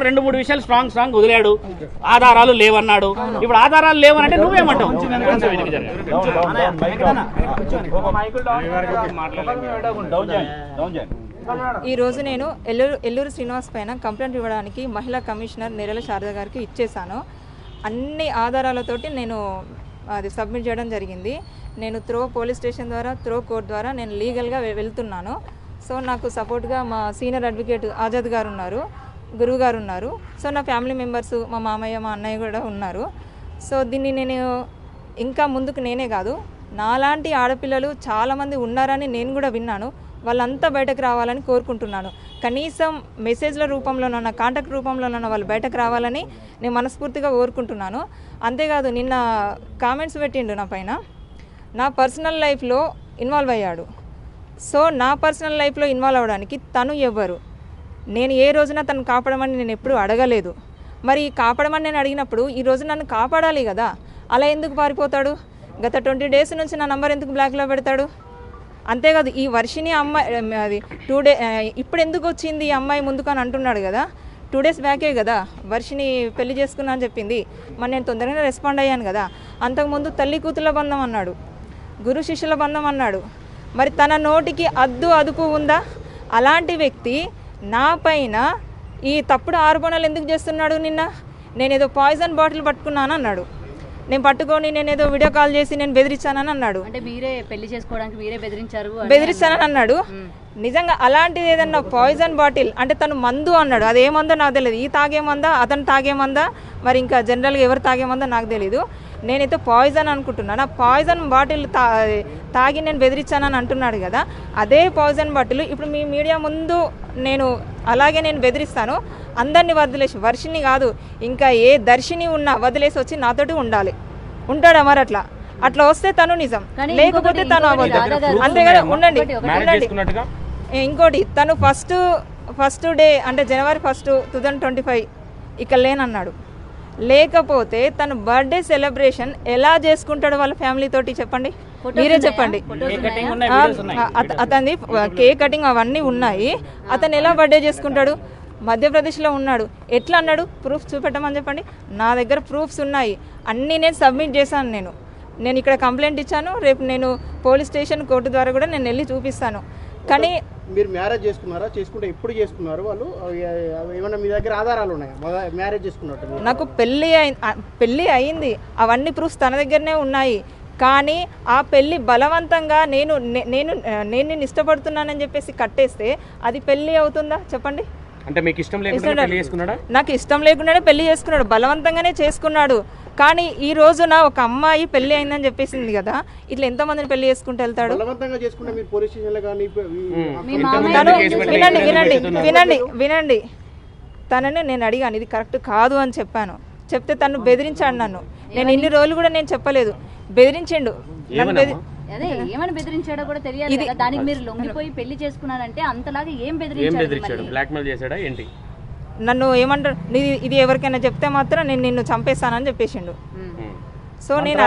2-3 విషయాలు స్ట్రాంగ్ వదిలాడు, ఆధారాలు లేవన్నాడు. ఇప్పుడు ఆధారాలు లేవనంటే నువ్వేమంటావు? ఈ రోజు నేను ఎల్లూరు శ్రీనివాస్ పైన కంప్లైంట్ ఇవ్వడానికి మహిళా కమిషనర్ నేరెల శారద గారికి ఇచ్చేసాను. అన్ని ఆధారాలతోటి నేను అది సబ్మిట్ చేయడం జరిగింది. నేను త్రో పోలీస్ స్టేషన్ ద్వారా, త్రో కోర్ట్ ద్వారా నేను లీగల్గా వెళ్తున్నాను. సో నాకు సపోర్ట్గా మా సీనియర్ అడ్వకేట్ ఆజాద్ గారు ఉన్నారు, గురువు గారు ఉన్నారు. సో నా ఫ్యామిలీ మెంబర్స్, మా మామయ్య, మా అన్నయ్య కూడా ఉన్నారు. సో దీన్ని నేను ఇంకా ముందుకు నేనే కాదు, నాలాంటి ఆడపిల్లలు చాలామంది ఉన్నారని నేను కూడా విన్నాను. వాళ్ళంతా బయటకు రావాలని కోరుకుంటున్నాను. కనీసం మెసేజ్ల రూపంలోనన్నా, కాంటాక్ట్ రూపంలోనన్నా వాళ్ళు బయటకు రావాలని నేను మనస్ఫూర్తిగా కోరుకుంటున్నాను. అంతేకాదు, నిన్న కామెంట్స్ పెట్టిండు నా పైన, నా పర్సనల్ లైఫ్లో ఇన్వాల్వ్ అయ్యాడు. సో నా పర్సనల్ లైఫ్లో ఇన్వాల్వ్ అవ్వడానికి తను ఎవ్వరు? నేను ఏ రోజున తను కాపాడమని నేను ఎప్పుడూ అడగలేదు. మరి కాపాడమని నేను అడిగినప్పుడు ఈ రోజు నన్ను కాపాడాలి కదా, అలా ఎందుకు పారిపోతాడు? గత 20 డేస్ నుంచి నా నంబర్ ఎందుకు బ్లాక్లో పెడతాడు? అంతేకాదు, ఈ వర్షిని అమ్మాయి అది ఇప్పుడు ఎందుకు వచ్చింది ఈ అమ్మాయి ముందుకు అని అంటున్నాడు కదా. 2 డేస్ బ్యాకే కదా వర్షిని పెళ్లి చేసుకున్నా అని చెప్పింది. మరి నేను తొందరగానే రెస్పాండ్ అయ్యాను కదా. అంతకుముందు తల్లి కూతుళ్ళ బంధం అన్నాడు, గురు శిష్యుల బంధం అన్నాడు. మరి తన నోటికి అదుపు ఉందా? అలాంటి వ్యక్తి నా పైన ఈ తప్పుడు ఆరోపణలు ఎందుకు చేస్తున్నాడు? నిన్న నేనేదో పాయిజన్ బాటిల్ పట్టుకున్నాను అన్నాడు. నేను పట్టుకొని నేనేదో వీడియో కాల్ చేసి నేను బెదిరించానని అన్నాడు. అంటే మీరే పెళ్లి చేసుకోవడానికి మీరే బెదిరిస్తానని అన్నాడు. నిజంగా అలాంటిది ఏదన్నా పాయిజన్ బాటిల్ అంటే తను మందు అన్నాడు. అది ఏమందో నాకు తెలియదు. ఈ తాగేమందా, అతను తాగేమందా, మరి ఇంకా జనరల్గా ఎవరు తాగేమందో నాకు తెలీదు. నేనైతే పాయిజన్ అనుకుంటున్నాను. ఆ పాయిజన్ బాటిల్ తాగి నేను బెదిరించానని అంటున్నాడు కదా. అదే పాయిజన్ బాటిల్ ఇప్పుడు మీ మీడియా ముందు నేను అలాగే నేను బెదిరిస్తాను. అందరినీ వదిలేసి, వర్షిని కాదు ఇంకా ఏ దర్శిని ఉన్నా వదిలేసి వచ్చి నాతోటి ఉండాలి. ఉంటాడా? మరి అట్లా వస్తే తను నిజం, లేకపోతే తను అబద్ధం. అంతే కదా. ఉండండి. ఇంకోటి, తను ఫస్ట్ డే అంటే January 1, 2025 ఇక్కడ లేనన్నాడు. లేకపోతే తను బర్త్డే సెలబ్రేషన్ ఎలా చేసుకుంటాడు వాళ్ళ ఫ్యామిలీ తోటి? చెప్పండి, మీరే చెప్పండి. అతని కేక్ కటింగ్ అవన్నీ ఉన్నాయి. అతను ఎలా బర్త్డే చేసుకుంటాడు? మధ్యప్రదేశ్లో ఉన్నాడు. ఎట్లా అన్నాడు? ప్రూఫ్ చూపెట్టమని చెప్పండి. నా దగ్గర ప్రూఫ్స్ ఉన్నాయి, అన్నీ నేను సబ్మిట్ చేశాను. నేను ఇక్కడ కంప్లైంట్ ఇచ్చాను. రేపు నేను పోలీస్ స్టేషన్, కోర్టు ద్వారా కూడా నేను వెళ్ళి చూపిస్తాను. కానీ మీరు మ్యారేజ్ చేసుకున్నారా? చేసుకుంటే ఎప్పుడు చేసుకున్నారు? వాళ్ళు ఏమన్నా మీ దగ్గర ఆధారాలు ఉన్నాయా మ్యారేజ్ చేసుకున్నట్టు? నాకు పెళ్ళి అయింది, అవన్నీ ప్రూఫ్స్ తన దగ్గరనే ఉన్నాయి. కానీ ఆ పెళ్ళి బలవంతంగా నేను ఇష్టపడుతున్నానని చెప్పేసి కట్టేస్తే అది పెళ్ళి అవుతుందా? చెప్పండి. అంటే మీకు ఇష్టం లేకుండా పెళ్లి చేసుకున్నాడా? నాకు ఇష్టం లేకుండానే పెళ్లి చేసుకున్నాడు, బలవంతంగానే చేసుకున్నాడు. కానీ ఈ రోజున ఒక అమ్మాయి పెళ్లి అయిందని చెప్పేసింది కదా, ఇట్లా ఎంతమందిని పెళ్లి చేసుకుంటూ వెళ్తాడు? వినండి, తనని నేను అడిగాను, ఇది కరెక్ట్ కాదు అని చెప్పాను. చెప్తే తను బెదిరించాడు నన్ను. నేను ఇన్ని రోజులు కూడా నేను చెప్పలేదు, బెదిరించిండు. అదే ఏమని బెదిరించాడో కూడా తెలియదు. దానికి మీరు లొంగిపోయి పెళ్లి చేసుకున్నారంటే అంతలాగా ఏం బెదిరించాడు? బ్లాక్మెయిల్ చేశాడా ఏంటి? నన్ను ఏమంటారు, ఇది ఎవరికైనా చెప్తే మాత్రం నేను నిన్ను చంపేస్తానని చెప్పేసిండు. సో నేను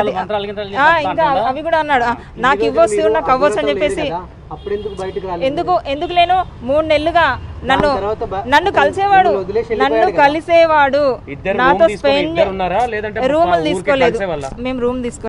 ఇంకా అవి కూడా అన్నాడు, నాకు ఇవ్వచ్చు, నాకు అవ్వచ్చు అని చెప్పేసి. ఎందుకు లేను? 3 నెలలుగా నన్ను కలిసేవాడు, నాతో స్పెండ్ రూములు తీసుకోలేదు, మేము రూమ్ తీసుకోలేదు.